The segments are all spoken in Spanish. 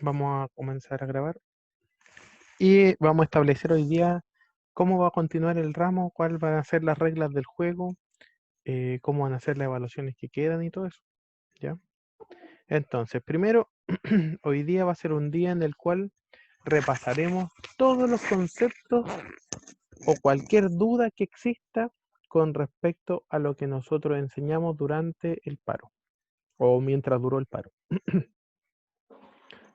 Vamos a comenzar a grabar y vamos a establecer hoy día cómo va a continuar el ramo, cuáles van a ser las reglas del juego, cómo van a ser las evaluaciones que quedan y todo eso, ¿ya? Entonces, primero, hoy día va a ser un día en el cual repasaremos todos los conceptos o cualquier duda que exista con respecto a lo que nosotros enseñamos durante el paro o mientras duró el paro.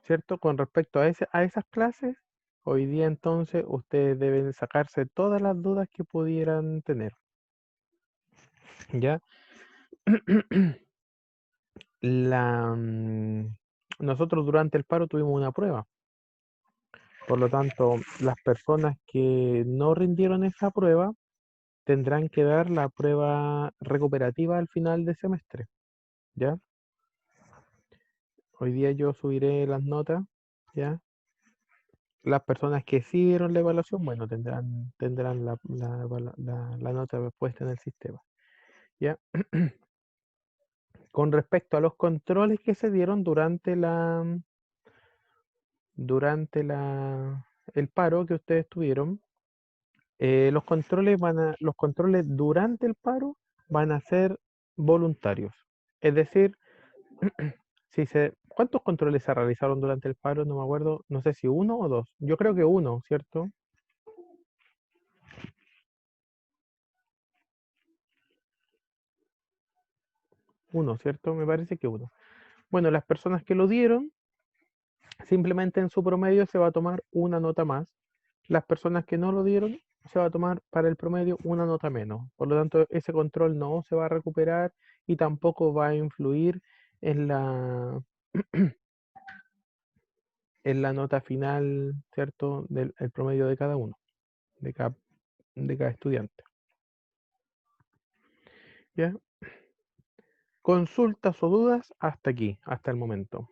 ¿Cierto? Con respecto a esas clases, hoy día entonces ustedes deben sacarse todas las dudas que pudieran tener, ¿ya? La, nosotros durante el paro tuvimos una prueba, por lo tanto, las personas que no rindieron esa prueba tendrán que dar la prueba recuperativa al final de semestre, ¿ya? Hoy día yo subiré las notas, ¿ya? Las personas que sí dieron la evaluación, bueno, tendrán la nota puesta en el sistema. ¿Ya? Con respecto a los controles que se dieron durante el paro que ustedes tuvieron, los controles durante el paro van a ser voluntarios. Es decir, ¿cuántos controles se realizaron durante el paro? No me acuerdo, no sé si uno o dos. Yo creo que uno, ¿cierto? Uno, ¿cierto? Me parece que uno. Bueno, las personas que lo dieron, simplemente en su promedio se va a tomar una nota más. Las personas que no lo dieron, se va a tomar para el promedio una nota menos. Por lo tanto, ese control no se va a recuperar y tampoco va a influir en en la nota final, ¿cierto? Del el promedio de cada uno, de de cada estudiante. ¿Ya? Consultas o dudas hasta aquí, hasta el momento.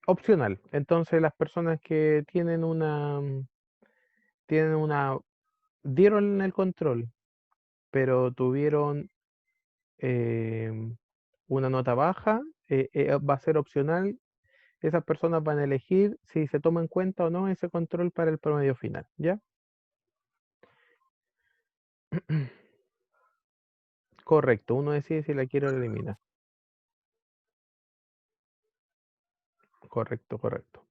Opcional. Entonces, las personas que tienen dieron el control, pero tuvieron una nota baja, va a ser opcional. Esas personas van a elegir si se toma en cuenta o no ese control para el promedio final, ¿ya? Correcto, uno decide si la quiere o la elimina. Correcto, correcto.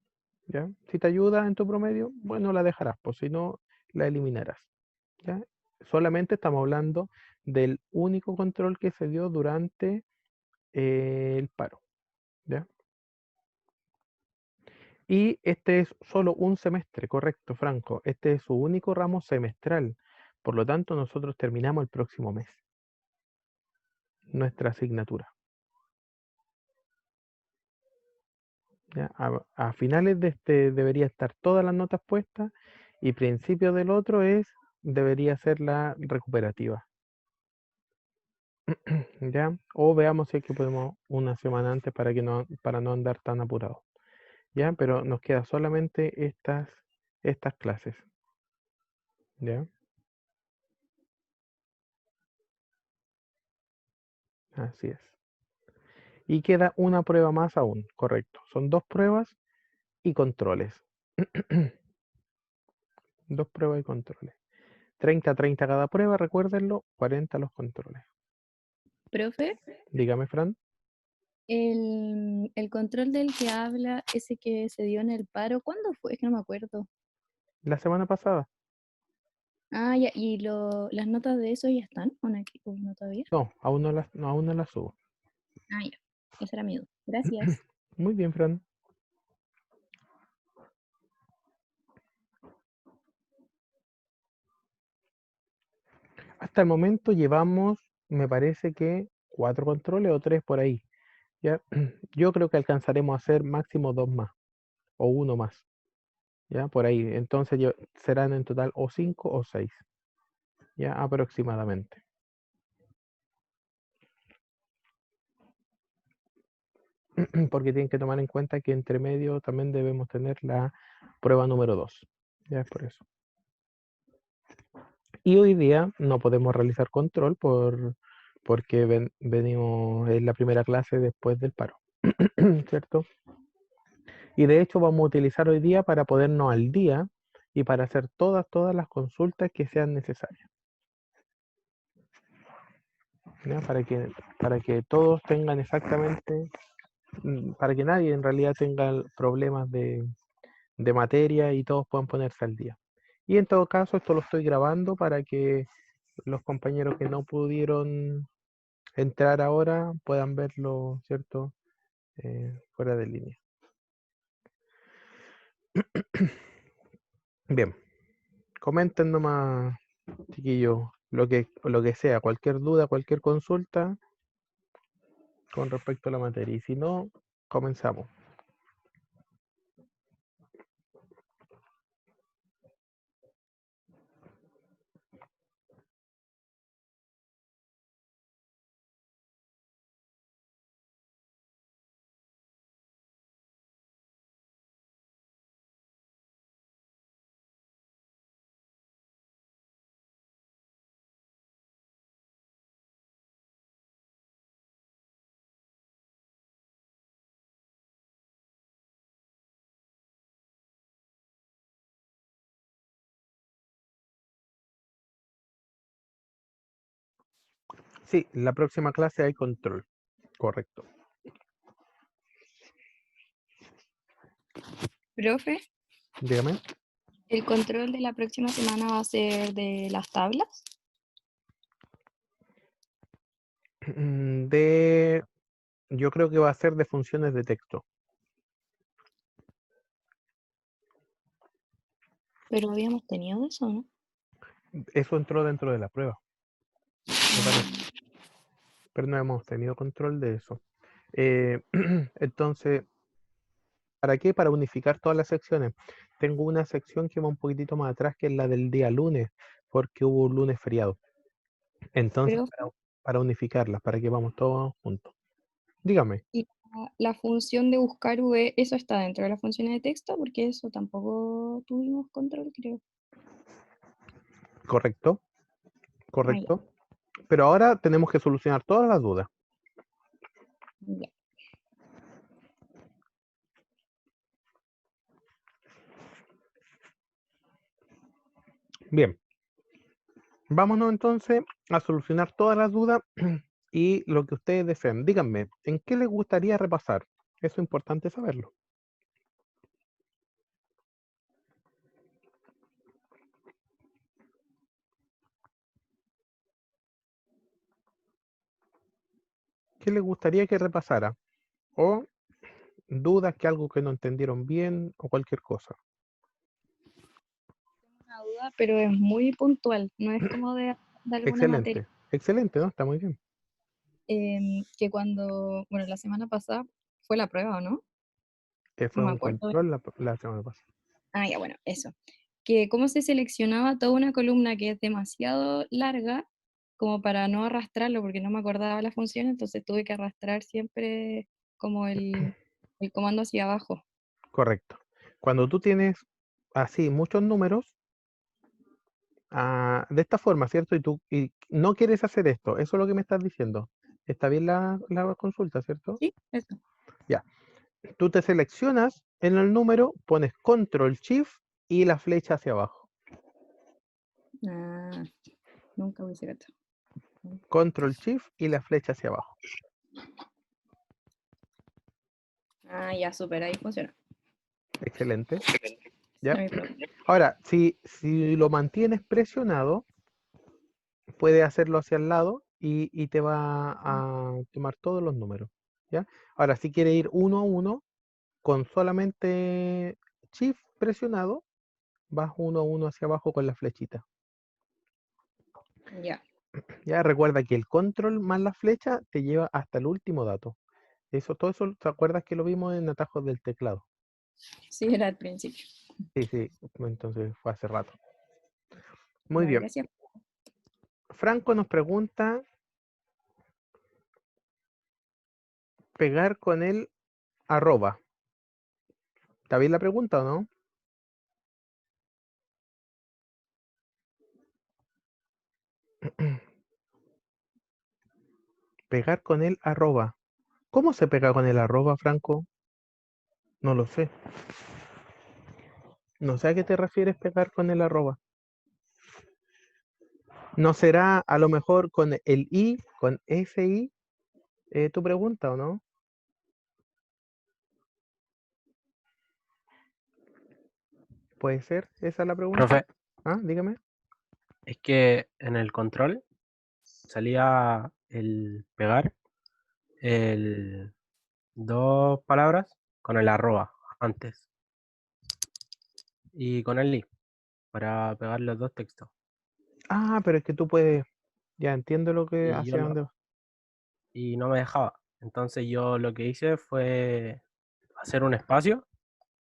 ¿Ya? Si te ayuda en tu promedio, bueno, la dejarás, pues si no, la eliminarás. ¿Ya? Solamente estamos hablando del único control que se dio durante el paro. ¿Ya? Y este es solo un semestre, correcto, Franco. Este es su único ramo semestral. Por lo tanto, nosotros terminamos el próximo mes nuestra asignatura. ¿Ya? A finales de este debería estar todas las notas puestas y principio del otro debería ser la recuperativa. ¿Ya? O veamos si es que podemos una semana antes para no andar tan apurado. ¿Ya? Pero nos queda solamente estas clases. ¿Ya? Así es. Y queda una prueba más aún, correcto. Son dos pruebas y controles. Dos pruebas y controles. 30-30 cada prueba, recuérdenlo, 40 los controles. Profe, Dígame, Fran. el control del que habla, ese que se dio en el paro, ¿cuándo fue? Es que no me acuerdo. La semana pasada. Ah, ya, ¿y las notas de eso ya están? ¿O no todavía? No, aún no las subo. Ah, ya, esa era mi duda. Gracias. Muy bien, Fran. Hasta el momento llevamos, me parece que 4 controles o 3 por ahí. ¿Ya? Yo creo que alcanzaremos a hacer máximo 2 más o uno más. ¿Ya? Por ahí. Entonces serán en total o 5 o 6. ¿Ya? Aproximadamente. Porque tienen que tomar en cuenta que entre medio también debemos tener la prueba número 2. Ya es por eso. Y hoy día no podemos realizar control porque venimos en la primera clase después del paro, ¿cierto? Y de hecho vamos a utilizar hoy día para ponernos al día y para hacer todas las consultas que sean necesarias, ¿ya? Para que todos tengan exactamente, para que nadie en realidad tenga problemas de materia y todos puedan ponerse al día. Y en todo caso, esto lo estoy grabando para que los compañeros que no pudieron entrar ahora puedan verlo, ¿cierto? Fuera de línea. Bien, comenten nomás, chiquillos, lo que sea, cualquier duda, cualquier consulta con respecto a la materia. Y si no, comenzamos. Sí, la próxima clase hay control, correcto. Profe, Dígame. ¿el control de la próxima semana va a ser de las tablas? De, yo creo que va a ser de funciones de texto. Pero habíamos tenido eso, ¿no? Eso entró dentro de la prueba, me parece. Pero no hemos tenido control de eso. Entonces, ¿para qué? Para unificar todas las secciones. Tengo una sección que va un poquitito más atrás, que es la del día lunes, porque hubo un lunes feriado. Entonces, Profe, para unificarlas, para que vamos todos juntos. Dígame, y la función de buscar V, ¿eso está dentro de las funciones de texto? Porque eso tampoco tuvimos control, creo. ¿correcto? Ah, ya, ¿Correcto? Pero ahora tenemos que solucionar todas las dudas. ya. Bien, vámonos entonces a solucionar todas las dudas y lo que ustedes deseen. Díganme, ¿en qué les gustaría repasar? Eso es importante saberlo. ¿Qué les gustaría que repasara? O dudas, que algo que no entendieron bien o cualquier cosa. Una duda, pero es muy puntual, no es como de alguna materia. Excelente, excelente, ¿no? Está muy bien. Que cuando, bueno, la semana pasada fue la prueba, ¿o no? No Fue me un acuerdo. control la semana pasada. Ah, ya, bueno, eso. Que cómo se seleccionaba toda una columna que es demasiado larga como para no arrastrarlo, porque no me acordaba la función, entonces tuve que arrastrar siempre como el comando hacia abajo. Correcto. Cuando tú tienes así muchos números, de esta forma, ¿cierto? Y no quieres hacer esto, eso es lo que me estás diciendo. Está bien la consulta, ¿cierto? Sí, eso. Ya. Tú te seleccionas en el número, pones Control Shift y la flecha hacia abajo. Ah, nunca hubiese cachado. Control Shift y la flecha hacia abajo. Ah, ya, súper, ahí funciona. Excelente. No ¿Ya? hay problema. Ahora, si lo mantienes presionado, puedes hacerlo hacia el lado y te va a tomar todos los números. ¿Ya? Ahora, si quieres ir uno a uno, con solamente Shift presionado, vas uno a uno hacia abajo con la flechita. Ya, Ya recuerda que el control más la flecha te lleva hasta el último dato. Todo eso, ¿te acuerdas que lo vimos en atajos del teclado? sí, era al principio. Sí, sí, entonces fue hace rato. Muy Ya, bien. gracias. Franco nos pregunta, pegar con el arroba. ¿Está bien la pregunta o no? Pegar con el arroba. ¿Cómo se pega con el arroba, Franco? No lo sé. No sé a qué te refieres pegar con el arroba. ¿No será a lo mejor con el i, con SI, tu pregunta o no? ¿Puede ser esa la pregunta? Profe, Ah, dígame. es que en el control salía el pegar el dos palabras con el arroba antes y con el i para pegar los dos textos. Ah, pero es que tú puedes. Ya entiendo lo que Y yo hacia lo, dónde va. y no me dejaba. Entonces yo lo que hice fue hacer un espacio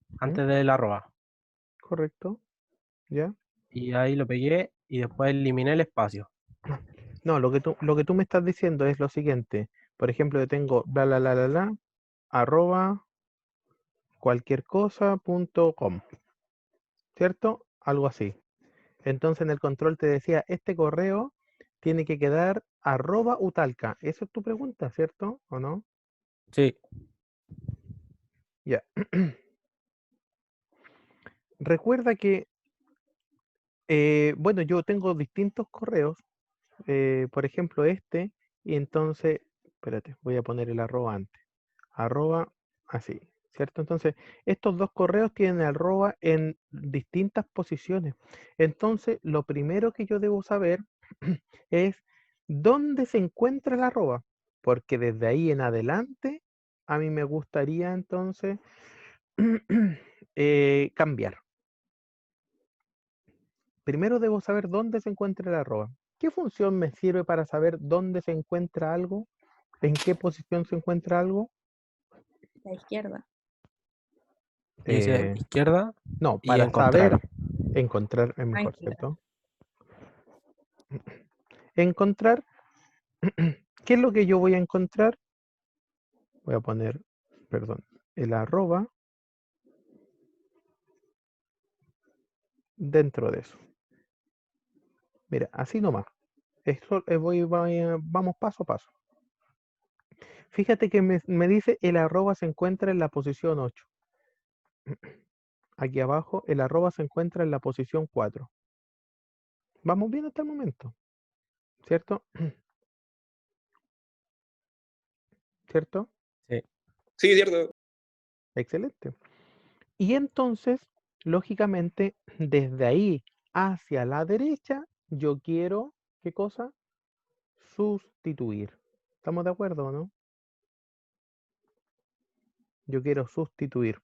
¿Mm? antes del arroba. Correcto. ¿Ya? Y ahí lo pegué y después eliminé el espacio. No, lo que tú me estás diciendo es lo siguiente. Por ejemplo, yo tengo bla bla bla bla bla arroba cualquier cosa.com, ¿cierto? Algo así. Entonces en el control te decía, este correo tiene que quedar arroba utalca. Eso es tu pregunta, ¿cierto? ¿O no? Sí, Ya. Recuerda que, bueno, yo tengo distintos correos, por ejemplo este, y entonces, espérate, voy a poner el arroba antes. Arroba así, ¿cierto? Entonces, estos dos correos tienen arroba en distintas posiciones. Entonces, lo primero que yo debo saber es dónde se encuentra el arroba, porque desde ahí en adelante a mí me gustaría entonces cambiar. Primero debo saber dónde se encuentra el arroba. ¿Qué función me sirve para saber dónde se encuentra algo? ¿En qué posición se encuentra algo? La izquierda. dice Eh, izquierda no, y para encontrar. saber encontrar es Ah, mejor, encontrar. ¿cierto? Encontrar, ¿qué es lo que yo voy a encontrar? Voy a poner, perdón, el arroba dentro de eso. Mira, así nomás. Esto vamos paso a paso. Fíjate que me dice el arroba se encuentra en la posición 8. Aquí abajo el arroba se encuentra en la posición 4. Vamos bien hasta el momento, ¿cierto? ¿Cierto? Sí. Sí, cierto. Excelente. Y entonces, lógicamente, desde ahí hacia la derecha, yo quiero, ¿qué cosa? Sustituir. ¿Estamos de acuerdo o no? Yo quiero sustituir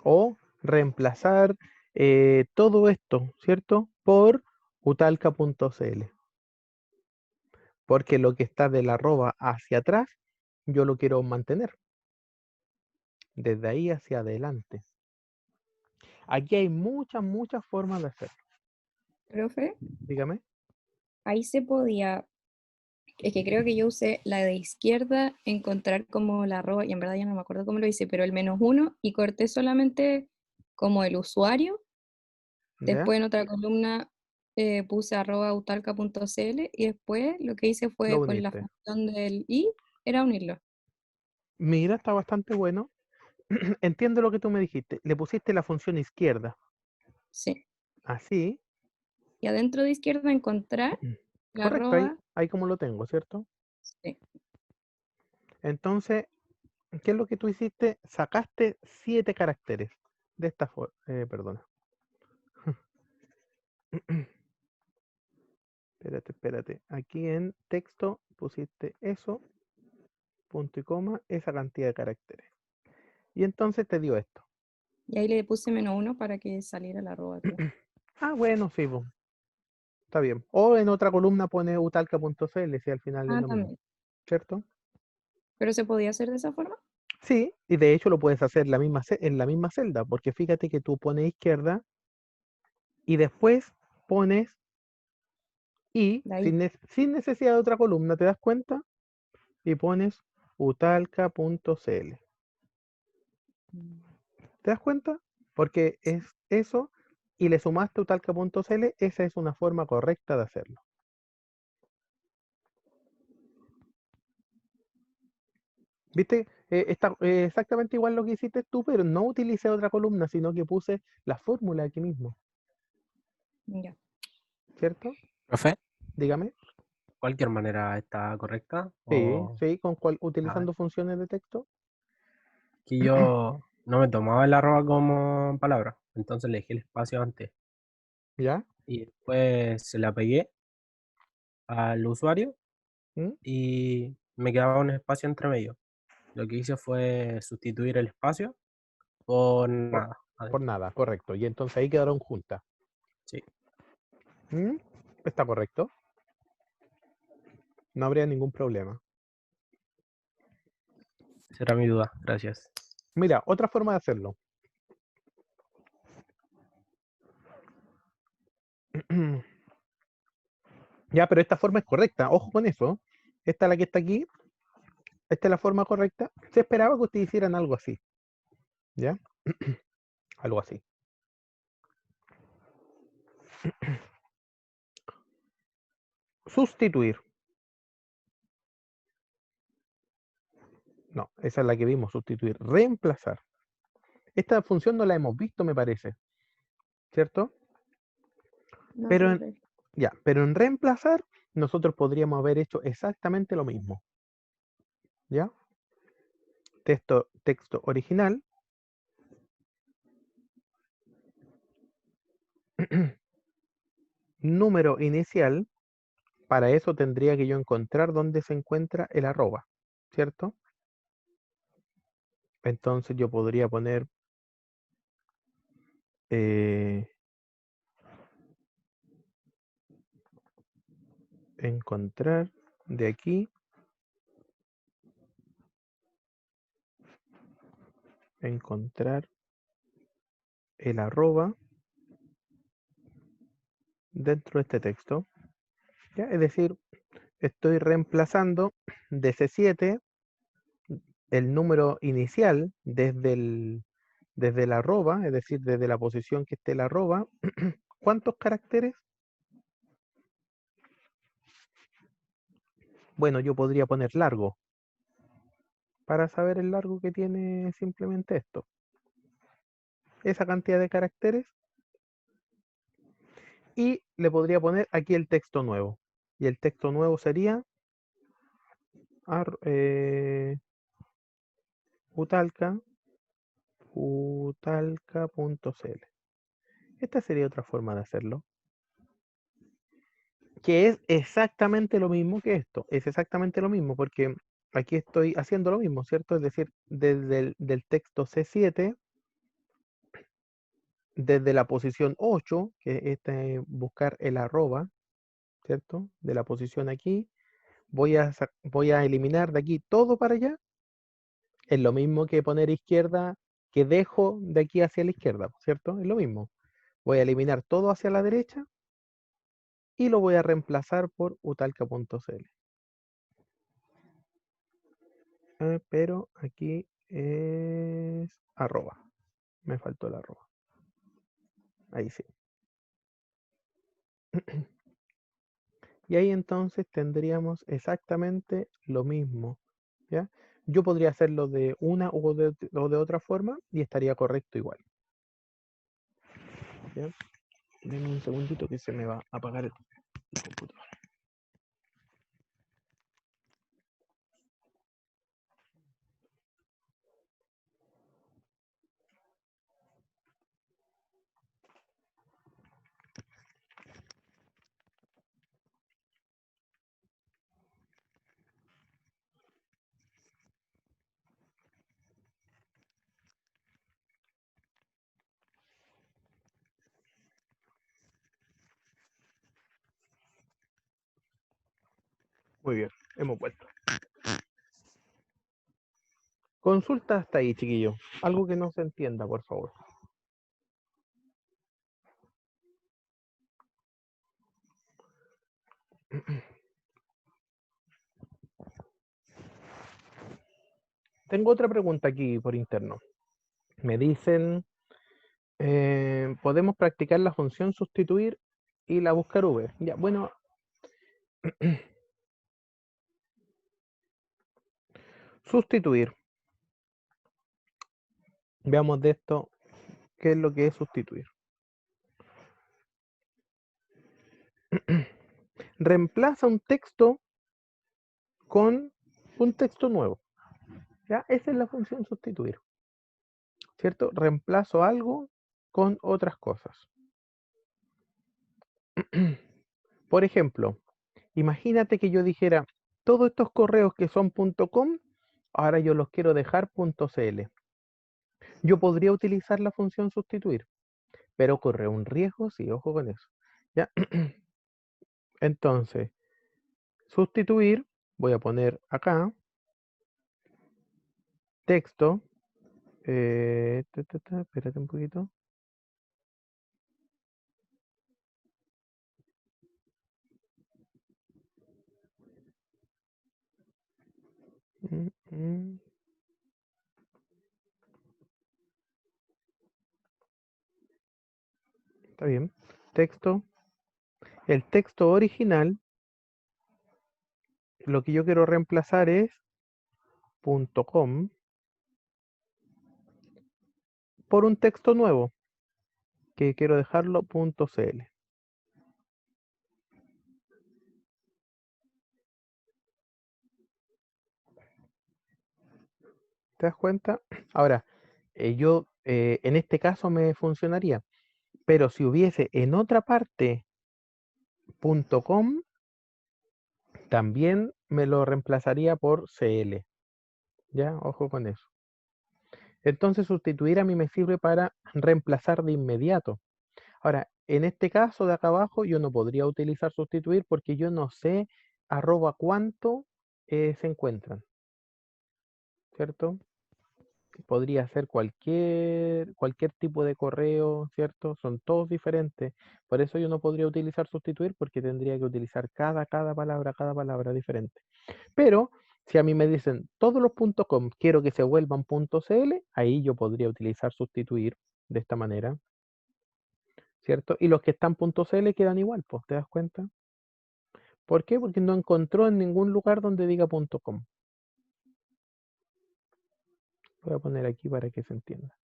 o reemplazar todo esto, ¿cierto? Por utalca.cl. Porque lo que está del arroba hacia atrás, yo lo quiero mantener. Desde ahí hacia adelante. Aquí hay muchas formas de hacerlo. Profe, Dígame. ahí se podía, es que creo que yo usé la de izquierda, encontrar como la arroba, y en verdad ya no me acuerdo cómo lo hice, pero el -1 y corté solamente como el usuario. ¿Ya? Después en otra columna puse @utalca.cl y después lo que hice Lo fue con la uniste. función del i, era unirlo. Mira, está bastante bueno. Entiendo lo que tú me dijiste. Le pusiste la función izquierda. Sí. Así. Y adentro de izquierda encontrar la Correcto, ahí, arroba, ahí como lo tengo, ¿cierto? sí. Entonces, ¿qué es lo que tú hiciste? Sacaste 7 caracteres. De esta forma, perdona. Espérate. Aquí en texto pusiste eso, punto y coma, esa cantidad de caracteres. Y entonces te dio esto. Y ahí le puse -1 para que saliera la arroba atrás. Ah, bueno, sí, po, está bien. O en otra columna pone utalca.cl, si al final es Ah, lo mismo, también. ¿cierto? Pero se podía hacer de esa forma. Sí, y de hecho lo puedes hacer en la misma celda, porque fíjate que tú pones izquierda y después pones y De ahí. sin necesidad de otra columna, ¿te das cuenta? Y pones utalca.cl. ¿Te das cuenta? Porque es eso y le sumaste utalca.cl, esa es una forma correcta de hacerlo. ¿Viste? Está exactamente igual lo que hiciste tú, pero no utilicé otra columna, sino que puse la fórmula aquí mismo, Ya. ¿cierto? Profe, Dígame. ¿cualquier manera está correcta? Sí, O sí, a ver, utilizando funciones de texto. que yo no me tomaba el arroba como palabra, entonces le dejé el espacio antes ¿Ya? y después se la pegué al usuario ¿Mm? y me quedaba un espacio entre medio. Lo que hice fue sustituir el espacio por Por, nada por adentro. nada, correcto. Y entonces ahí quedaron juntas. Sí, ¿Mm? Está correcto. No habría ningún problema. esa era mi duda. Gracias. Mira, otra forma de hacerlo. Ya, pero esta forma es correcta. Ojo con eso. Esta es la que está aquí. Esta es la forma correcta. Se esperaba que ustedes hicieran algo así. ¿Ya? Algo así. Sustituir. No, esa es la que vimos, sustituir. Reemplazar. Esta función no la hemos visto, me parece. ¿Cierto? No, Pero profe. ya, pero en reemplazar, nosotros podríamos haber hecho exactamente lo mismo. ¿Ya? Texto original. Número inicial. Para eso tendría que yo encontrar dónde se encuentra el arroba. ¿Cierto? Entonces yo podría poner encontrar de aquí, encontrar el arroba dentro de este texto. ¿Ya? Es decir, estoy reemplazando de C7 el número inicial desde el arroba, es decir, desde la posición que esté el arroba. ¿Cuántos caracteres? Bueno, yo podría poner largo para saber el largo que tiene simplemente esto. Esa cantidad de caracteres y le podría poner aquí el texto nuevo. Y el texto nuevo sería utalca, utalca.cl. Esta sería otra forma de hacerlo. Que es exactamente lo mismo que esto. Es exactamente lo mismo porque aquí estoy haciendo lo mismo, ¿cierto? Es decir, desde del texto C7, desde la posición 8, que es buscar el arroba, ¿cierto? De la posición aquí, voy a eliminar de aquí todo para allá. Es lo mismo que poner izquierda, que dejo de aquí hacia la izquierda, ¿cierto? Es lo mismo. Voy a eliminar todo hacia la derecha y lo voy a reemplazar por utalca.cl. Pero aquí es arroba. Me faltó el arroba. Ahí sí. Y ahí entonces tendríamos exactamente lo mismo. ¿Ya? Yo podría hacerlo de una o de otra forma y estaría correcto igual. ¿Ya? Denme un segundito que se me va a apagar el computador. Muy bien, hemos vuelto. Consulta hasta ahí, chiquillo. Algo que no se entienda, por favor. Tengo otra pregunta aquí por interno. Me dicen, podemos practicar la función sustituir y la buscar V. Ya, bueno, Sustituir. Veamos de esto qué es lo que es sustituir. Reemplaza un texto con un texto nuevo. ¿Ya? Esa es la función sustituir. ¿Cierto? Reemplazo algo con otras cosas. Por ejemplo, imagínate que yo dijera, todos estos correos que son .com, ahora yo los quiero dejar .cl. Yo podría utilizar la función sustituir, pero corre un riesgo, sí, ojo con eso. ¿Ya? Entonces, sustituir, voy a poner acá, texto, espérate un poquito. Mm, mm. Está bien. Texto. El texto original, lo que yo quiero reemplazar es .com por un texto nuevo, que quiero dejarlo .cl. ¿Te das cuenta? Ahora, yo en este caso me funcionaría, pero si hubiese en otra parte .com, también me lo reemplazaría por CL. ¿Ya? Ojo con eso. Entonces sustituir a mí me sirve para reemplazar de inmediato. Ahora, en este caso de acá abajo yo no podría utilizar sustituir porque yo no sé arroba cuánto se encuentran, ¿cierto? Podría ser cualquier tipo de correo, ¿cierto? Son todos diferentes. Por eso yo no podría utilizar sustituir porque tendría que utilizar cada palabra diferente. Pero si a mí me dicen todos los .com quiero que se vuelvan .cl, ahí yo podría utilizar sustituir de esta manera, ¿cierto? Y los que están .cl quedan igual, pues, ¿te das cuenta? ¿Por qué? Porque no encontró en ningún lugar donde diga .com. Voy a poner aquí para que se entienda.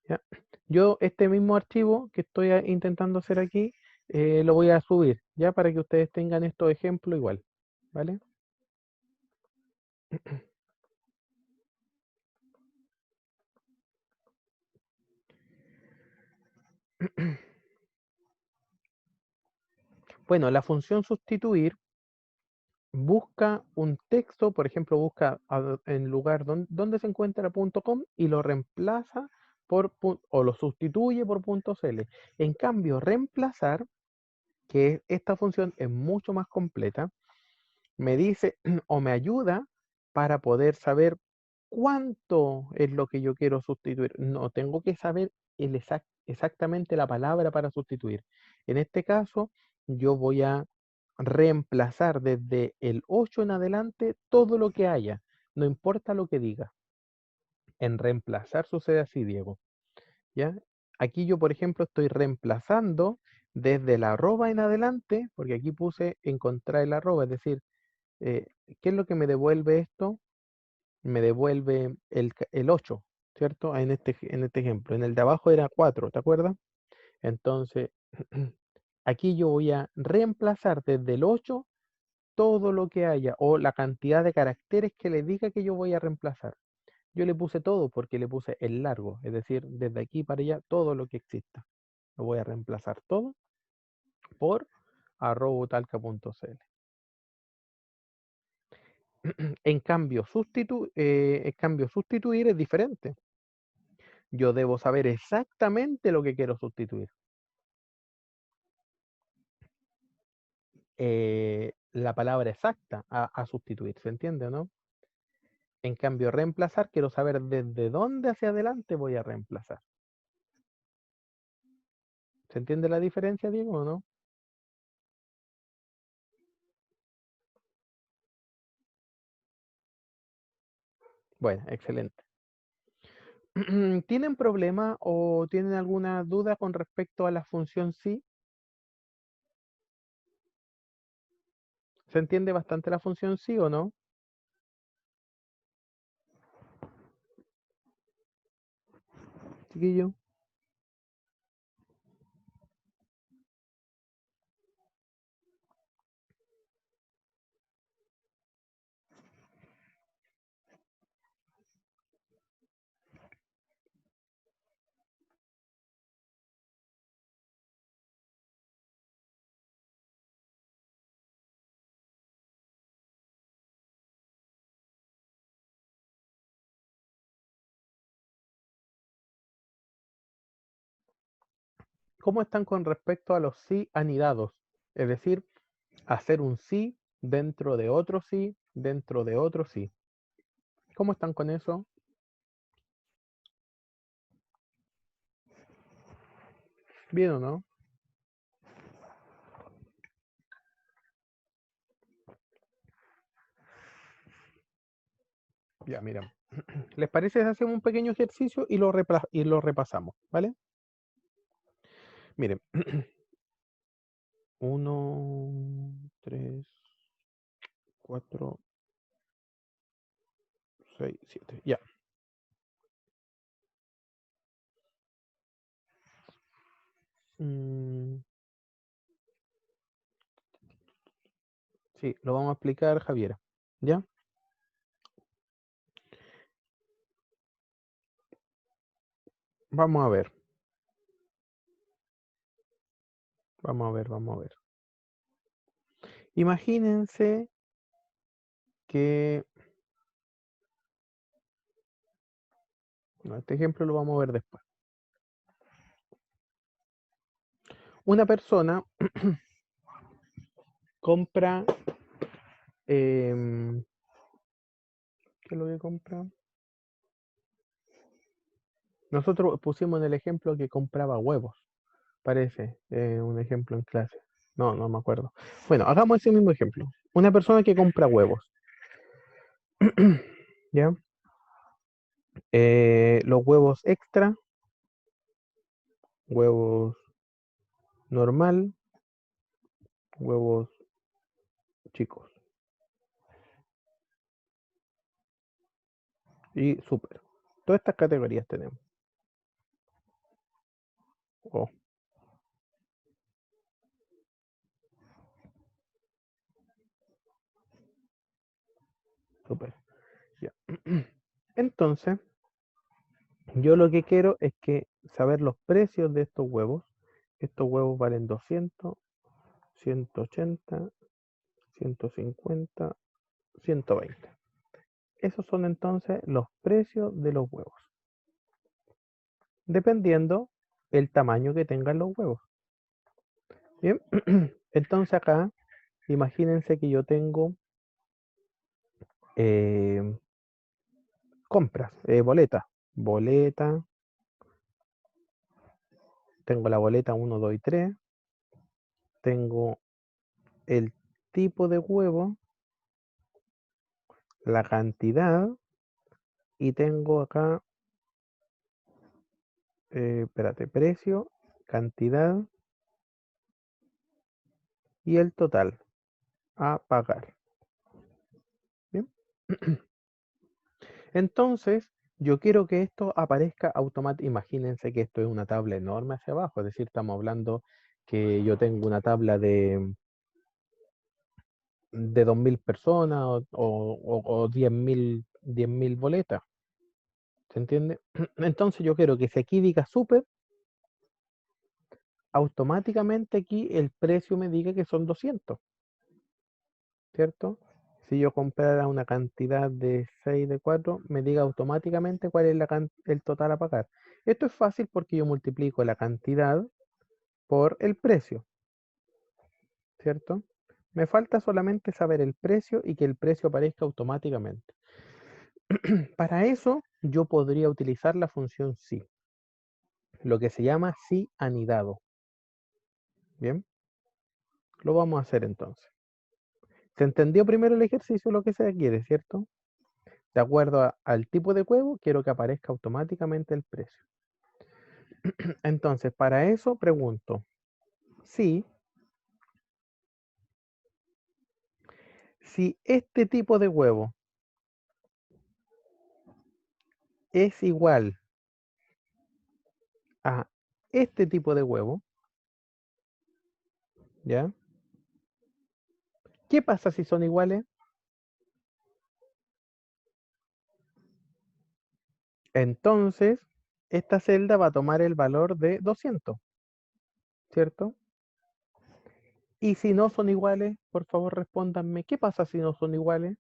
¿Ya? Yo este mismo archivo que estoy intentando hacer aquí, lo voy a subir, ya para que ustedes tengan estos ejemplos igual, ¿vale? Bueno, la función sustituir busca un texto, por ejemplo, busca en lugar donde se encuentra .com y lo reemplaza o lo sustituye por .cl. En cambio, reemplazar, que esta función es mucho más completa, me dice o me ayuda para poder saber cuánto es lo que yo quiero sustituir. No tengo que saber exactamente la palabra para sustituir. En este caso, yo voy a reemplazar desde el 8 en adelante todo lo que haya, no importa lo que diga. En reemplazar sucede así, Diego. ¿Ya? Aquí yo, por ejemplo, estoy reemplazando desde la arroba en adelante, porque aquí puse encontrar el arroba, es decir, eh, ¿qué es lo que me devuelve esto? Me devuelve el 8, ¿cierto? En este ejemplo. En el de abajo era 4, ¿te acuerdas? Entonces, aquí yo voy a reemplazar desde el 8 todo lo que haya o la cantidad de caracteres que le diga que yo voy a reemplazar. Yo le puse todo porque le puse el largo, es decir, desde aquí para allá todo lo que exista. Lo voy a reemplazar todo por @talca.cl. En cambio, sustituir es diferente. Yo debo saber exactamente lo que quiero sustituir. La palabra exacta a sustituir, ¿se entiende o no? En cambio, reemplazar, quiero saber desde dónde hacia adelante voy a reemplazar. ¿Se entiende la diferencia, Diego, o no? Bueno, excelente. ¿Tienen problema o tienen alguna duda con respecto a la función sí? ¿Se entiende bastante la función sí o no? chiquillo? ¿Cómo están con respecto a los sí anidados? Es decir, hacer un sí dentro de otro sí, dentro de otro sí. ¿Cómo están con eso? ¿Bien o no? Ya, mira. ¿Les parece si hacemos un pequeño ejercicio y lo repasamos? ¿Vale? Miren. 1, 3, 4, 6, 7. Ya. Sí, lo vamos a explicar, Javiera. ¿Ya? Vamos a ver. Vamos a ver, vamos a ver. Imagínense que... No, este ejemplo lo vamos a ver después. Una persona compra... ¿qué es lo que compra? Nosotros pusimos en el ejemplo que compraba huevos. Parece un ejemplo en clase. No, no me acuerdo. Bueno, hagamos ese mismo ejemplo. Una persona que compra huevos. ¿Ya? Los huevos extra, huevos normal, huevos chicos y super. Todas estas categorías tenemos. Oh, super. Ya. Entonces, yo lo que quiero es que saber los precios de estos huevos. Estos huevos valen 200, 180, 150, 120. Esos son entonces los precios de los huevos, dependiendo el tamaño que tengan los huevos. Bien, entonces acá, imagínense que yo tengo compras, boleta, tengo la boleta 1, 2 y 3, tengo el tipo de huevo, la cantidad y tengo acá, espérate, precio, cantidad y el total a pagar. Bien. Entonces, yo quiero que esto aparezca automáticamente. Imagínense que esto es una tabla enorme hacia abajo, es decir, estamos hablando que yo tengo una tabla de 2.000 personas o 10.000 boletas. ¿Se entiende? Entonces yo quiero que si aquí diga super, automáticamente aquí el precio me diga que son 200, ¿cierto? Si yo comprara una cantidad de 6 de 4, me diga automáticamente cuál es el total a pagar. Esto es fácil porque yo multiplico la cantidad por el precio, ¿cierto? Me falta solamente saber el precio y que el precio aparezca automáticamente. Para eso yo podría utilizar la función si, lo que se llama si anidado. Bien, lo vamos a hacer entonces. ¿Se entendió primero el ejercicio lo que se quiere, cierto? De acuerdo al tipo de huevo, quiero que aparezca automáticamente el precio. Entonces, para eso pregunto, si este tipo de huevo es igual a este tipo de huevo, ¿ya? ¿Qué pasa si son iguales? Entonces, esta celda va a tomar el valor de 200, ¿cierto? Y si no son iguales, por favor respóndanme, ¿qué pasa si no son iguales?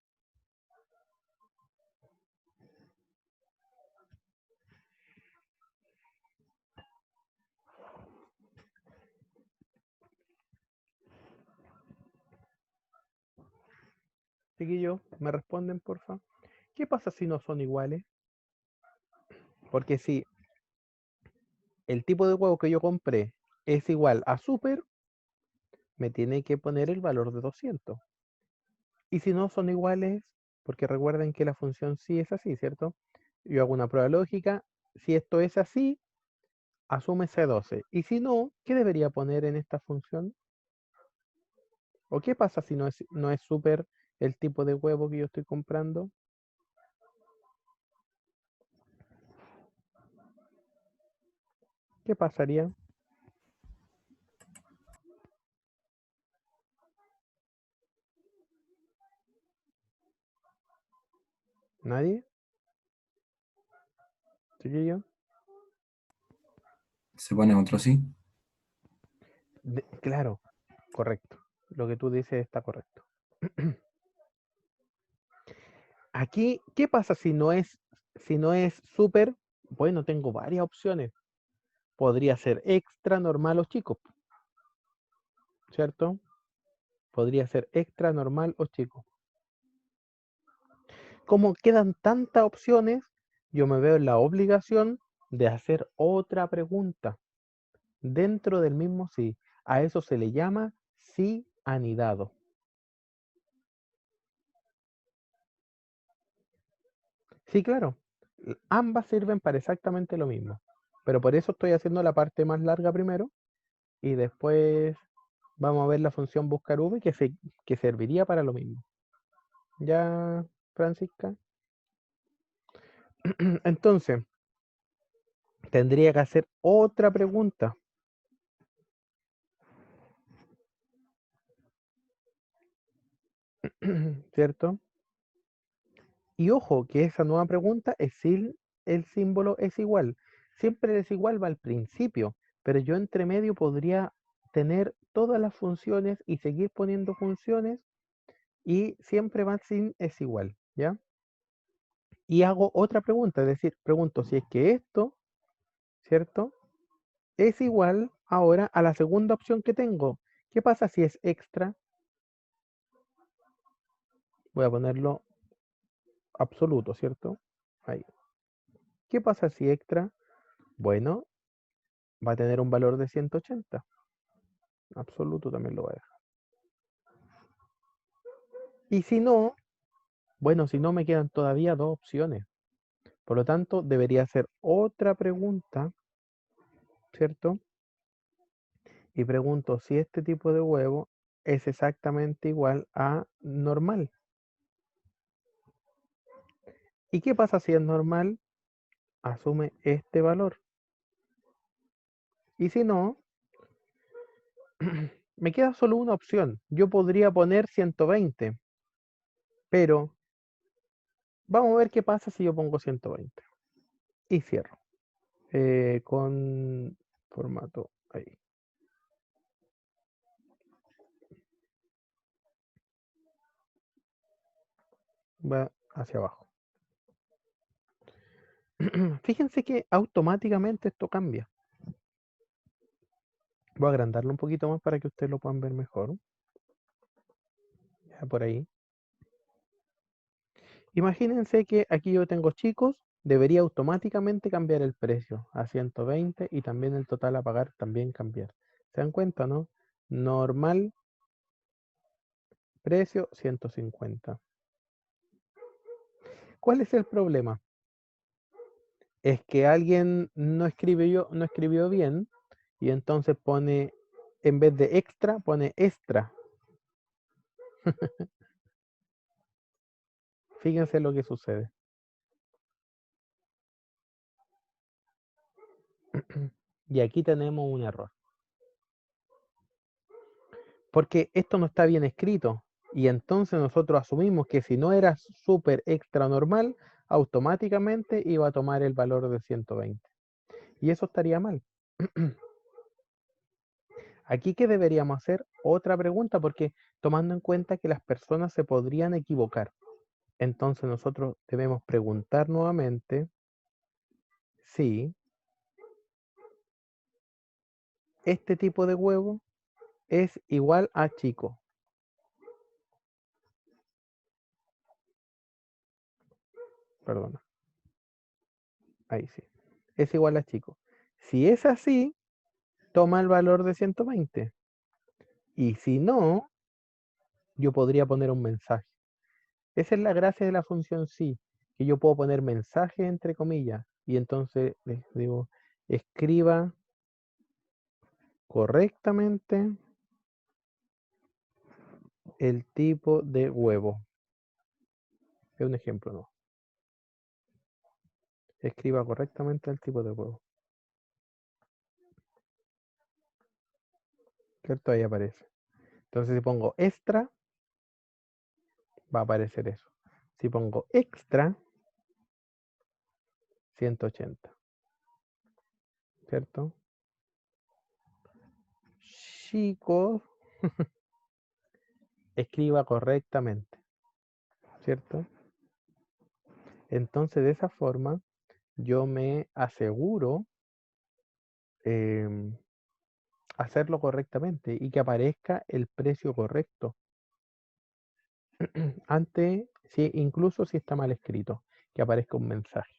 Chiquillos, ¿me responden, por favor? ¿Qué pasa si no son iguales? Porque si el tipo de huevo que yo compré es igual a super, me tiene que poner el valor de 200. Y si no son iguales, porque recuerden que la función sí es así, ¿cierto? Yo hago una prueba lógica, si esto es así, asume C12. Y si no, ¿qué debería poner en esta función? ¿O qué pasa si no es super el tipo de huevo que yo estoy comprando? ¿Qué pasaría? ¿Nadie? ¿Chiquillo? Se pone otro sí. Claro, correcto. Lo que tú dices está correcto. Aquí, ¿qué pasa si no es super? Bueno, tengo varias opciones. Podría ser extra, normal o chico, ¿cierto? Podría ser extra, normal o chico. Como quedan tantas opciones, yo me veo en la obligación de hacer otra pregunta dentro del mismo sí. A eso se le llama sí anidado. Sí, claro. Ambas sirven para exactamente lo mismo. Pero por eso estoy haciendo la parte más larga primero y después vamos a ver la función buscar v que serviría para lo mismo. ¿Ya, Francisca? Entonces, tendría que hacer otra pregunta, ¿cierto? Y ojo, que esa nueva pregunta es si el símbolo es igual. Siempre es igual va al principio, pero yo entre medio podría tener todas las funciones y seguir poniendo funciones y siempre va sin es igual, ¿ya? Y hago otra pregunta, es decir, pregunto si es que esto, ¿cierto? Es igual ahora a la segunda opción que tengo. ¿Qué pasa si es extra? Voy a ponerlo absoluto, ¿cierto? Ahí. ¿Qué pasa si extra? Bueno, va a tener un valor de 180. Absoluto también lo va a dejar. Y si no, bueno, si no me quedan todavía dos opciones. Por lo tanto, debería hacer otra pregunta, ¿cierto? Y pregunto si este tipo de huevo es exactamente igual a normal. ¿Y qué pasa si es normal? Asume este valor. Y si no, me queda solo una opción. Yo podría poner 120, pero vamos a ver qué pasa si yo pongo 120. Y cierro. Con formato ahí. Va hacia abajo. Fíjense que automáticamente esto cambia. Voy a agrandarlo un poquito más para que ustedes lo puedan ver mejor. Ya por ahí. Imagínense que aquí yo tengo chicos, debería automáticamente cambiar el precio a 120 y también el total a pagar también cambiar. ¿Se dan cuenta, no? Normal, precio 150. ¿Cuál es el problema? Es que alguien no escribió bien y entonces pone, en vez de extra, pone extra. Fíjense lo que sucede. Y aquí tenemos un error. Porque esto no está bien escrito. Y entonces nosotros asumimos que si no era súper extra normal, automáticamente iba a tomar el valor de 120. Y eso estaría mal. Aquí, ¿qué deberíamos hacer? Otra pregunta, porque tomando en cuenta que las personas se podrían equivocar. Entonces nosotros debemos preguntar nuevamente si este tipo de huevo es igual a chico. Perdona. Ahí sí. Es igual a chico. Si es así, toma el valor de 120. Y si no, yo podría poner un mensaje. Esa es la gracia de la función sí, que yo puedo poner mensaje entre comillas. Y entonces les digo, escriba correctamente el tipo de huevo. Es un ejemplo, ¿no? Escriba correctamente el tipo de huevo. ¿Cierto? Ahí aparece. Entonces si pongo extra, va a aparecer eso. Si pongo extra, 180. ¿Cierto? Chicos, escriba correctamente. ¿Cierto? Entonces de esa forma yo me aseguro hacerlo correctamente y que aparezca el precio correcto. Antes, incluso si está mal escrito, que aparezca un mensaje.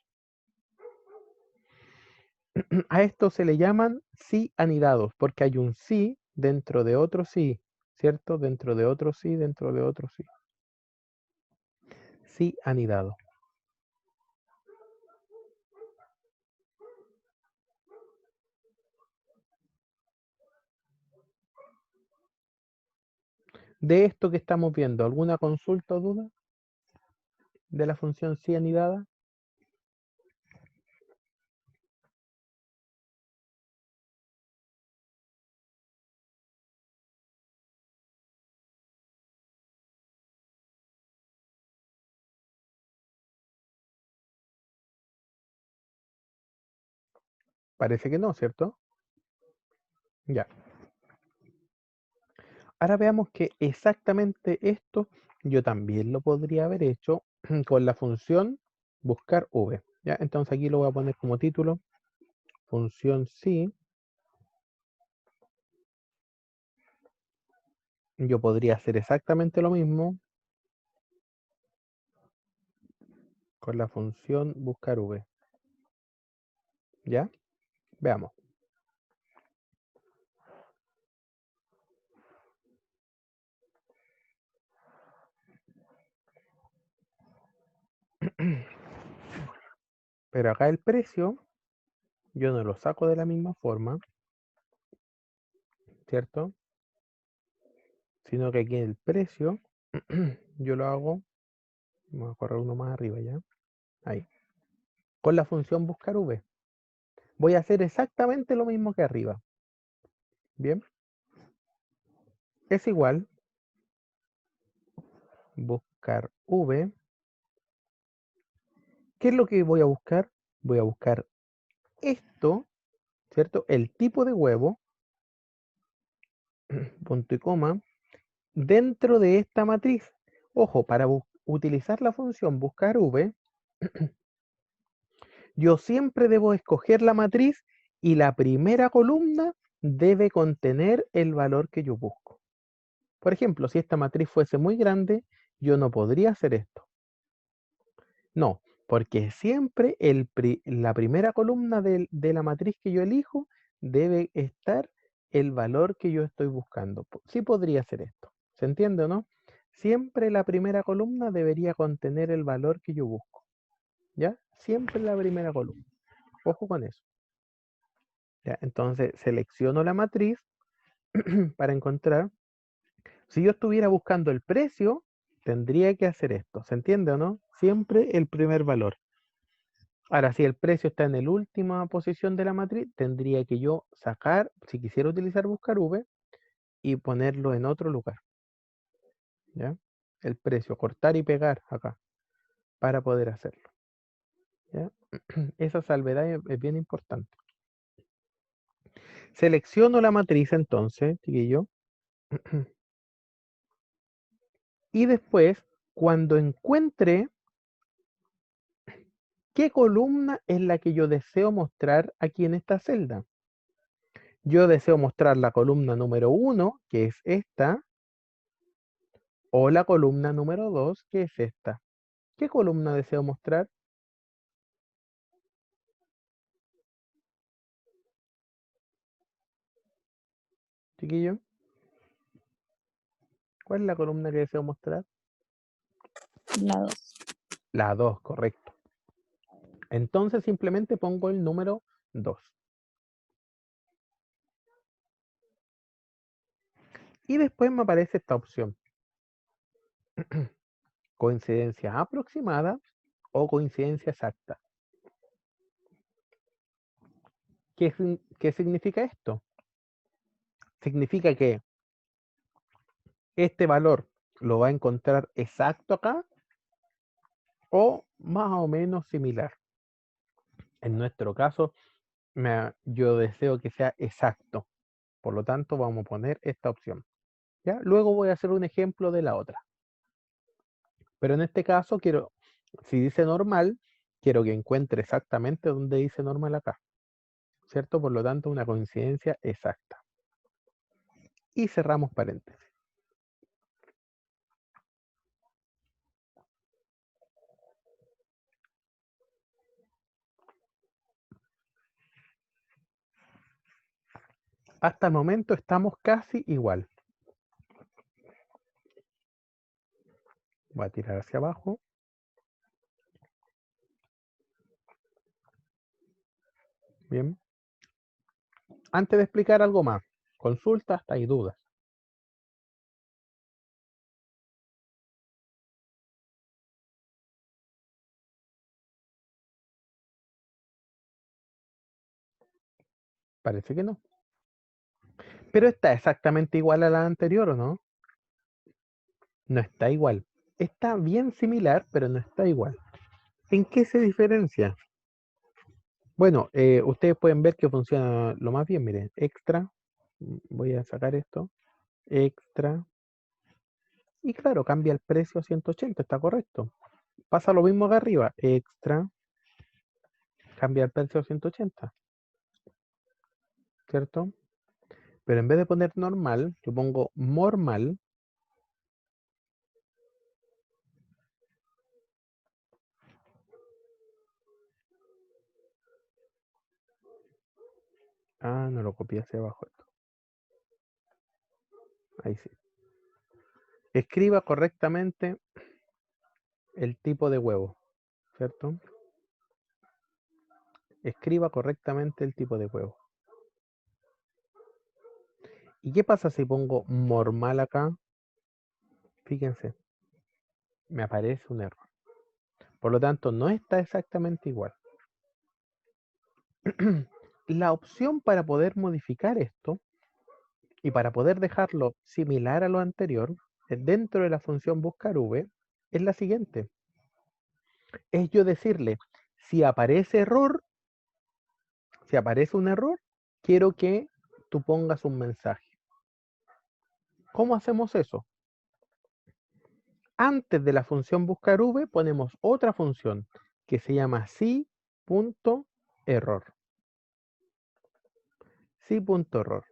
A esto se le llaman sí anidados, porque hay un sí dentro de otro sí, ¿cierto? Dentro de otro sí, dentro de otro sí. Sí anidado. De esto que estamos viendo, ¿alguna consulta o duda de la función sí anidada? Parece que no, ¿cierto? Ya. Ahora veamos que exactamente esto yo también lo podría haber hecho con la función buscar v. ¿Ya? Entonces aquí lo voy a poner como título, función sí. Yo podría hacer exactamente lo mismo con la función buscar v. ¿Ya? Veamos. Pero acá el precio yo no lo saco de la misma forma, ¿cierto? Sino que aquí el precio yo lo hago, vamos a correr uno más arriba ya, ahí, con la función buscar v. Voy a hacer exactamente lo mismo que arriba. Bien, es igual buscar v. ¿Qué es lo que voy a buscar? Voy a buscar esto, ¿cierto? El tipo de huevo, punto y coma, dentro de esta matriz. Ojo, para utilizar la función buscar v, yo siempre debo escoger la matriz y la primera columna debe contener el valor que yo busco. Por ejemplo, si esta matriz fuese muy grande, yo no podría hacer esto. No, porque siempre la primera columna de la matriz que yo elijo debe estar el valor que yo estoy buscando. Sí podría hacer esto. ¿Se entiende o no? Siempre la primera columna debería contener el valor que yo busco. ¿Ya? Siempre la primera columna. Ojo con eso. ¿Ya? Entonces selecciono la matriz para encontrar. Si yo estuviera buscando el precio, tendría que hacer esto. ¿Se entiende o no? Siempre el primer valor. Ahora, si el precio está en la última posición de la matriz, tendría que yo sacar, si quisiera utilizar buscar V, y ponerlo en otro lugar. ¿Ya? El precio, cortar y pegar acá, para poder hacerlo. ¿Ya? Esa salvedad es bien importante. Selecciono la matriz entonces, chiquillo. Y después, cuando encuentre qué columna es la que yo deseo mostrar aquí en esta celda. Yo deseo mostrar la columna número 1, que es esta, o la columna número 2, que es esta. ¿Qué columna deseo mostrar? Chiquillo, ¿cuál es la columna que deseo mostrar? La 2. La 2, correcto. Entonces simplemente pongo el número 2. Y después me aparece esta opción. Coincidencia aproximada o coincidencia exacta. ¿Qué significa esto? Significa que este valor lo va a encontrar exacto acá o más o menos similar. En nuestro caso, yo deseo que sea exacto. Por lo tanto, vamos a poner esta opción. ¿Ya? Luego voy a hacer un ejemplo de la otra. Pero en este caso, si dice normal, quiero que encuentre exactamente donde dice normal acá. ¿Cierto? Por lo tanto, una coincidencia exacta. Y cerramos paréntesis. Hasta el momento estamos casi igual. Voy a tirar hacia abajo. Bien. Antes de explicar algo más, consultas y dudas. Parece que no. Pero está exactamente igual a la anterior, ¿o no? No está igual. Está bien similar, pero no está igual. ¿En qué se diferencia? Bueno, ustedes pueden ver que funciona lo más bien. Miren, extra. Voy a sacar esto. Extra. Y claro, cambia el precio a 180, está correcto. Pasa lo mismo acá arriba. Extra. Cambia el precio a 180. ¿Cierto? Pero en vez de poner normal, yo pongo normal. Ah, no lo copié hacia abajo esto. Ahí sí. Escriba correctamente el tipo de huevo, ¿cierto? Escriba correctamente el tipo de huevo. ¿Y qué pasa si pongo normal acá? Fíjense, me aparece un error. Por lo tanto, no está exactamente igual. La opción para poder modificar esto y para poder dejarlo similar a lo anterior, dentro de la función buscar v, es la siguiente. Es yo decirle, si aparece un error, quiero que tú pongas un mensaje. ¿Cómo hacemos eso? Antes de la función buscar v ponemos otra función que se llama si.error. Si.error.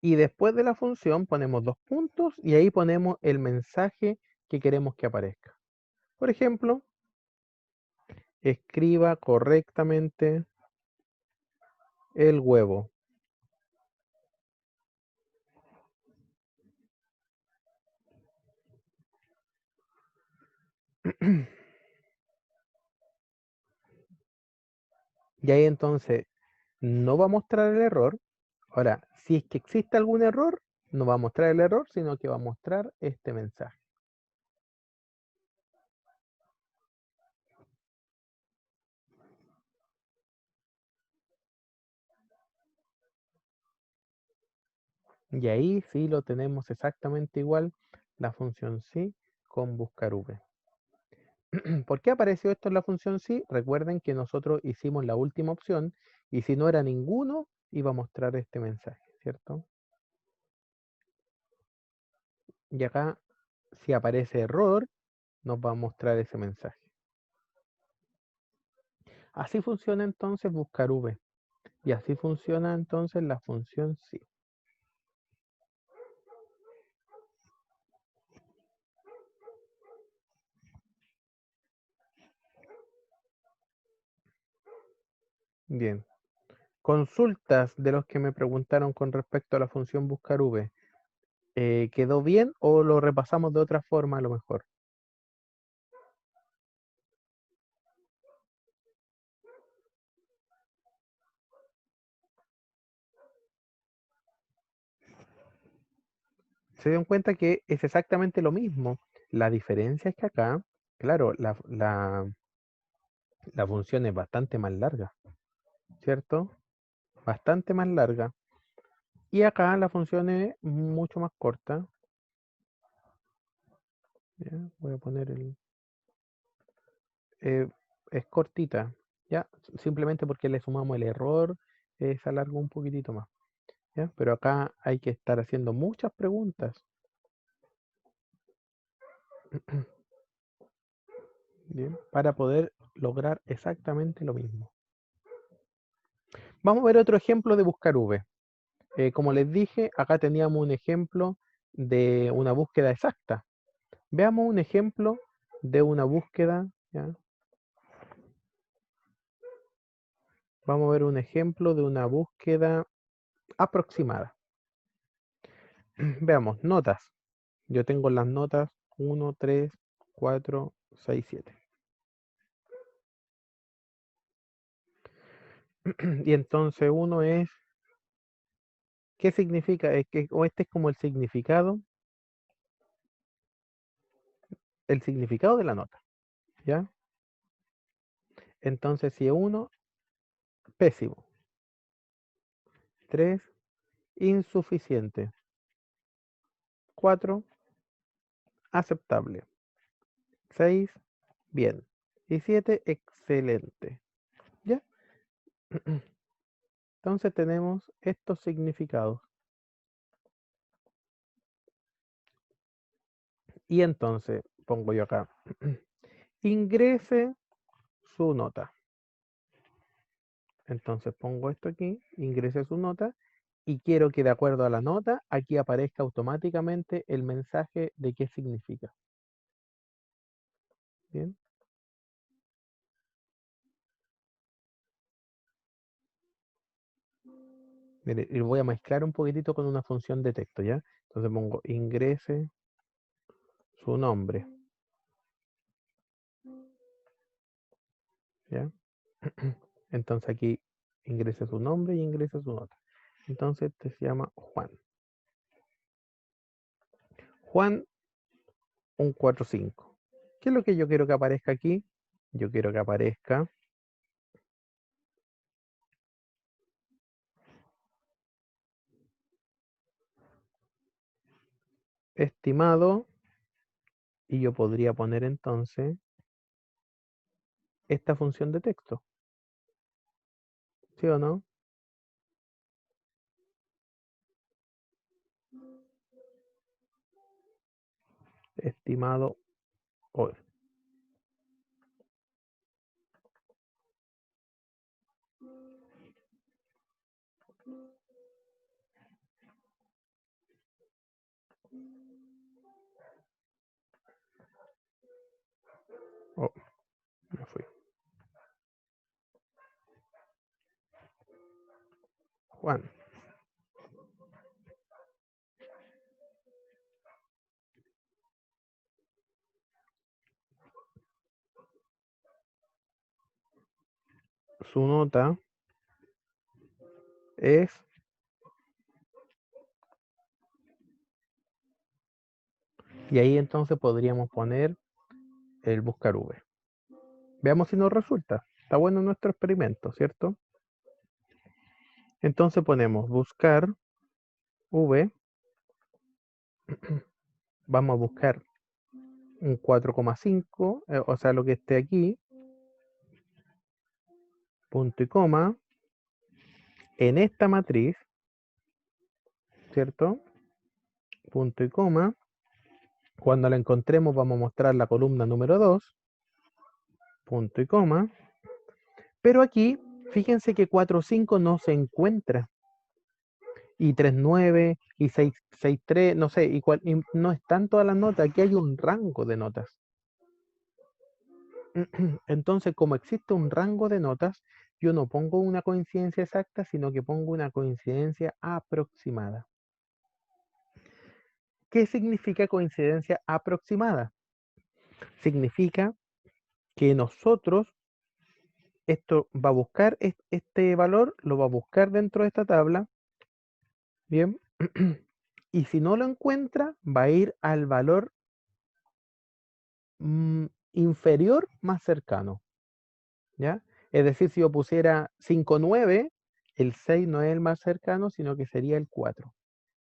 Y después de la función ponemos 2 puntos y ahí ponemos el mensaje que queremos que aparezca. Por ejemplo, escriba correctamente el huevo. Y ahí entonces no va a mostrar el error. Ahora, si es que existe algún error, no va a mostrar el error, sino que va a mostrar este mensaje. Y ahí sí lo tenemos exactamente igual, la función sí con buscar v. ¿Por qué apareció esto en la función sí? Recuerden que nosotros hicimos la última opción y si no era ninguno, iba a mostrar este mensaje, ¿cierto? Y acá, si aparece error, nos va a mostrar ese mensaje. Así funciona entonces buscar v. Y así funciona entonces la función sí. Bien. Consultas de los que me preguntaron con respecto a la función buscar v. ¿Quedó bien o lo repasamos de otra forma a lo mejor? Se dieron cuenta que es exactamente lo mismo. La diferencia es que acá, claro, la función es bastante más larga, ¿cierto? Bastante más larga. Y acá la función es mucho más corta. Ya, voy a poner es cortita, ya, simplemente porque le sumamos el error, se alargó un poquitito más, ¿ya? Pero acá hay que estar haciendo muchas preguntas. Bien, para poder lograr exactamente lo mismo. Vamos a ver otro ejemplo de buscar V. Como les dije, acá teníamos un ejemplo de una búsqueda exacta. Veamos un ejemplo de una búsqueda, ¿ya? Vamos a ver un ejemplo de una búsqueda aproximada. Veamos, notas. Yo tengo las notas 1, 3, 4, 6, 7. Y entonces uno es, ¿qué significa? O este es como el significado de la nota, ¿ya? Entonces si es 1, pésimo. 3, insuficiente. 4, aceptable. 6, bien. Y 7, excelente. ¿Ya? Entonces tenemos estos significados. Y entonces pongo yo acá, ingrese su nota. Entonces pongo esto aquí, ingrese su nota y quiero que de acuerdo a la nota aquí aparezca automáticamente el mensaje de qué significa. Bien. Mire, y lo voy a mezclar un poquitito con una función de texto, ¿ya? Entonces pongo ingrese su nombre, ¿ya? Entonces aquí ingrese su nombre y ingrese su nota. Entonces este se llama Juan. Juan 145. ¿Qué es lo que yo quiero que aparezca aquí? Yo quiero que aparezca estimado, y yo podría poner entonces esta función de texto, ¿sí o no? Estimado hoy. Oh, me fui. Juan. Su nota es y ahí entonces podríamos poner el buscar V. Veamos si nos resulta. Está bueno nuestro experimento, ¿cierto? Entonces ponemos buscar V vamos a buscar un 4,5, o sea, lo que esté aquí, punto y coma, en esta matriz, ¿cierto? Punto y coma. Cuando la encontremos vamos a mostrar la columna número 2, punto y coma. Pero aquí, fíjense que 4,5 no se encuentra. Y 3,9 y 6,3, no sé, y no están todas las notas. Aquí hay un rango de notas. Entonces, como existe un rango de notas, yo no pongo una coincidencia exacta, sino que pongo una coincidencia aproximada. ¿Qué significa coincidencia aproximada? Significa que nosotros, esto va a buscar este valor, lo va a buscar dentro de esta tabla, ¿bien? Y si no lo encuentra, va a ir al valor inferior más cercano, ¿ya? Es decir, si yo pusiera 5,9, el 6 no es el más cercano, sino que sería el 4,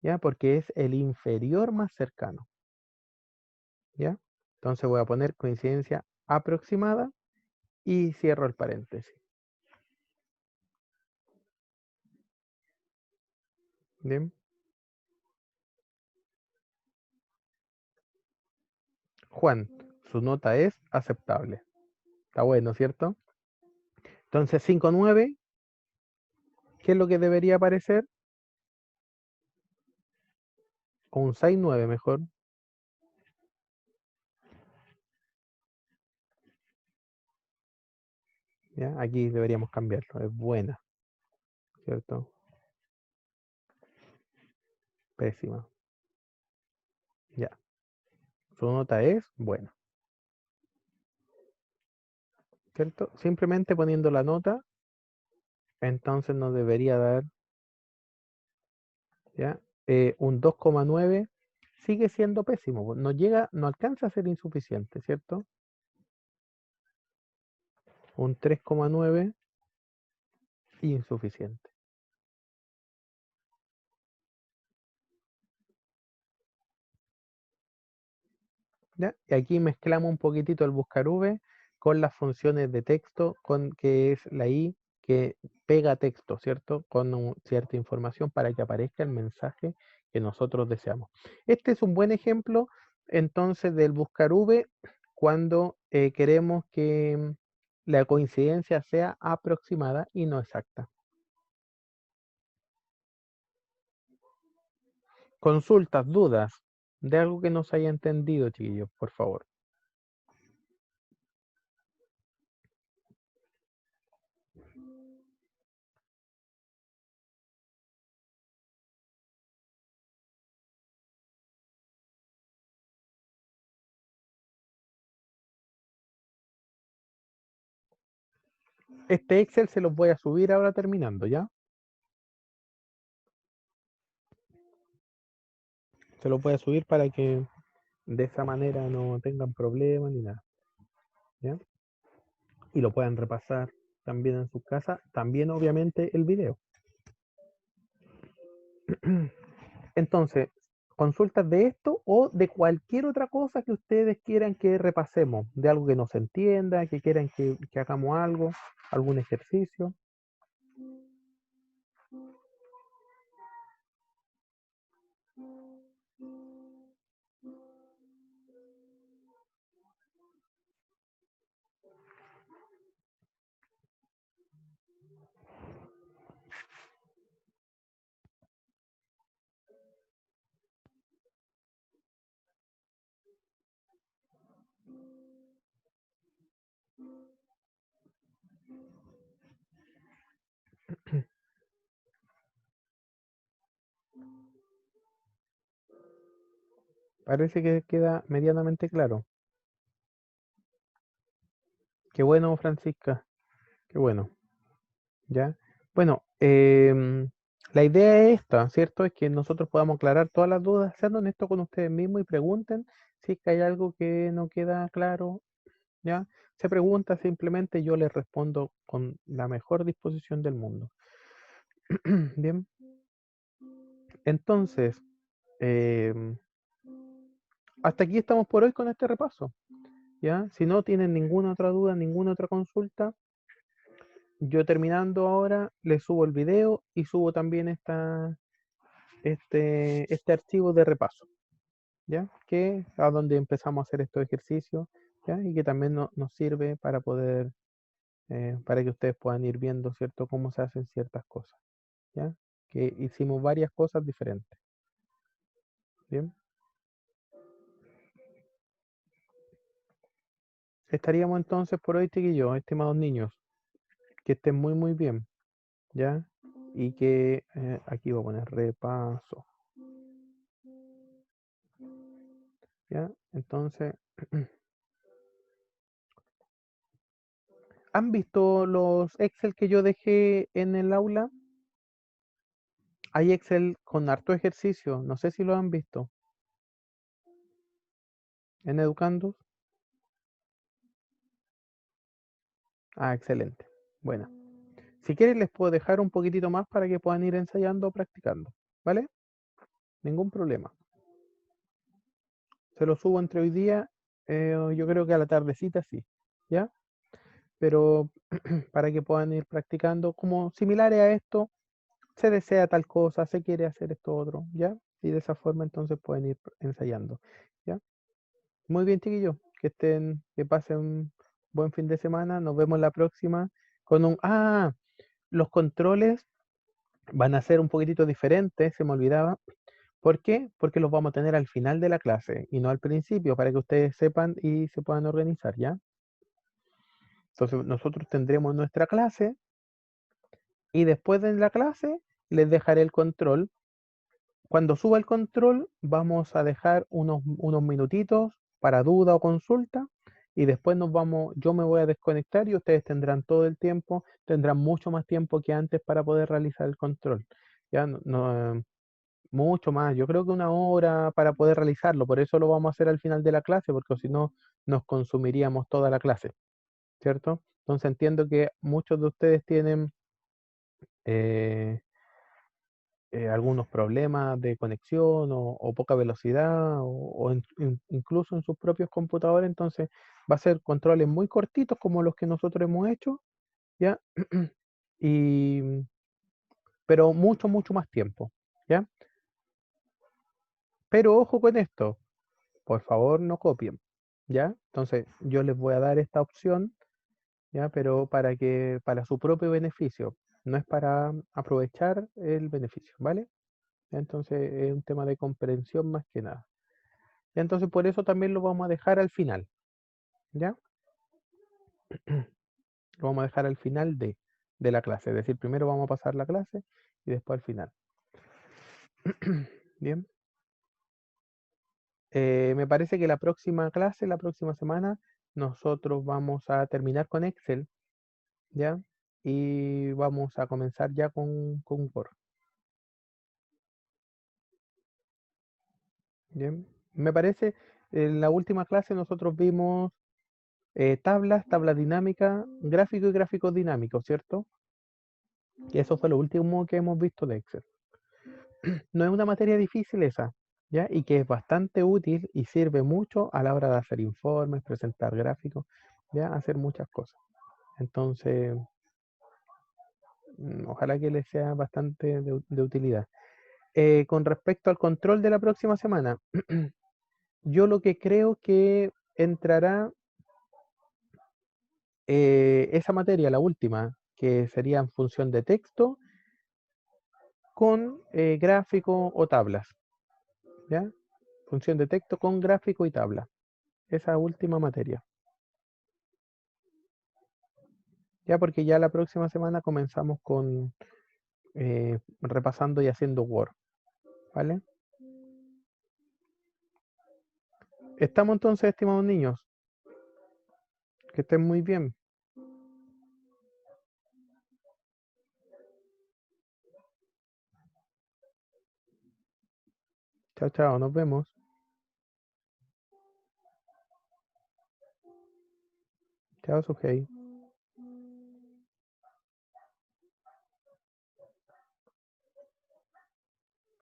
¿ya? Porque es el inferior más cercano, ¿ya? Entonces voy a poner coincidencia aproximada y cierro el paréntesis. Bien. Juan, su nota es aceptable. Está bueno, ¿cierto? Entonces 5,9, ¿qué es lo que debería aparecer? O un 6,9 mejor. ¿Ya? Aquí deberíamos cambiarlo, es buena, ¿cierto? Pésima. Ya. Su nota es buena, ¿cierto? Simplemente poniendo la nota, entonces nos debería dar, ¿ya? Un 2,9 sigue siendo pésimo, no llega, no alcanza a ser insuficiente, ¿cierto? Un 3,9 insuficiente. ¿Ya? Y aquí mezclamos un poquitito el buscar V con las funciones de texto, con que es la I que pega texto, ¿cierto? Con cierta información para que aparezca el mensaje que nosotros deseamos. Este es un buen ejemplo entonces del buscar V cuando queremos que la coincidencia sea aproximada y no exacta. Consultas, dudas de algo que no se haya entendido, chiquillos, por favor. Este Excel se los voy a subir ahora terminando, ¿ya? Se los voy a subir para que de esa manera no tengan problemas ni nada, ¿ya? Y lo puedan repasar también en su casa, también obviamente el video. Entonces, consultas de esto o de cualquier otra cosa que ustedes quieran que repasemos, de algo que no se entienda, que quieran que hagamos algo, algún ejercicio. Parece que queda medianamente claro. Qué bueno, Francisca, qué bueno. ¿Ya? Bueno, la idea es esta, ¿cierto? Es que nosotros podamos aclarar todas las dudas, sean honestos con ustedes mismos y pregunten si es que hay algo que no queda claro, ¿ya? Se pregunta simplemente, yo les respondo con la mejor disposición del mundo. Bien, entonces, em, hasta aquí estamos por hoy con este repaso. ¿Ya? Si no tienen ninguna otra duda, ninguna otra consulta, yo terminando ahora les subo el video y subo también este archivo de repaso, ¿ya? Que a donde empezamos a hacer estos ejercicios, ¿ya? Y que también nos sirve para poder, para que ustedes puedan ir viendo, ¿cierto? Cómo se hacen ciertas cosas, ¿ya? Que hicimos varias cosas diferentes, ¿bien? Estaríamos entonces por hoy, chiquillos, estimados niños, que estén muy, muy bien, ¿ya? Y que aquí voy a poner repaso, ¿ya? Entonces, ¿han visto los Excel que yo dejé en el aula? Hay Excel con harto ejercicio, no sé si lo han visto en Educandos. Ah, excelente. Bueno, si quieren les puedo dejar un poquitito más para que puedan ir ensayando o practicando, ¿vale? Ningún problema. Se lo subo entre hoy día, yo creo que a la tardecita sí, ¿ya? Pero para que puedan ir practicando como similares a esto, se desea tal cosa, se quiere hacer esto otro, ¿ya? Y de esa forma entonces pueden ir ensayando, ¿ya? Muy bien, chiquillos, que pasen un buen fin de semana, nos vemos la próxima con los controles van a ser un poquitito diferentes, se me olvidaba. ¿Por qué? Porque los vamos a tener al final de la clase y no al principio, para que ustedes sepan y se puedan organizar, ¿ya? Entonces nosotros tendremos nuestra clase y después de la clase les dejaré el control. Cuando suba el control vamos a dejar unos minutitos para duda o consulta y después yo me voy a desconectar y ustedes tendrán todo el tiempo, tendrán mucho más tiempo que antes para poder realizar el control. Ya mucho más, yo creo que 1 hora para poder realizarlo, por eso lo vamos a hacer al final de la clase, porque si no nos consumiríamos toda la clase, ¿cierto? Entonces entiendo que muchos de ustedes tienen eh, algunos problemas de conexión o poca velocidad incluso en sus propios computadores, entonces va a ser controles muy cortitos como los que nosotros hemos hecho, ¿ya? Y, pero mucho, mucho más tiempo, ¿ya? Pero ojo con esto, por favor no copien, ¿ya? Entonces yo les voy a dar esta opción, ¿ya? Pero para su propio beneficio, no es para aprovechar el beneficio, ¿vale? Entonces es un tema de comprensión más que nada. Entonces por eso también lo vamos a dejar al final, ¿ya? Lo vamos a dejar al final de la clase, es decir, primero vamos a pasar la clase y después al final. Bien. Me parece que la próxima clase, la próxima semana, nosotros vamos a terminar con Excel, ¿ya? Y vamos a comenzar ya con Word, ¿bien? Me parece, en la última clase nosotros vimos tablas dinámicas, gráfico y gráficos dinámicos, ¿cierto? Y eso fue lo último que hemos visto de Excel. No es una materia difícil esa, ¿ya? Y que es bastante útil y sirve mucho a la hora de hacer informes, presentar gráficos, ¿ya? Hacer muchas cosas. Entonces, ojalá que les sea bastante de utilidad. Con respecto al control de la próxima semana, yo lo que creo que entrará esa materia, la última, que sería en función de texto, con gráfico o tablas, ¿ya? Función de texto con gráfico y tabla. Esa última materia. Ya porque ya la próxima semana comenzamos con repasando y haciendo Word, ¿vale? Estamos entonces, estimados niños, que estén muy bien. Chao, chao, nos vemos. Chao, Sujei.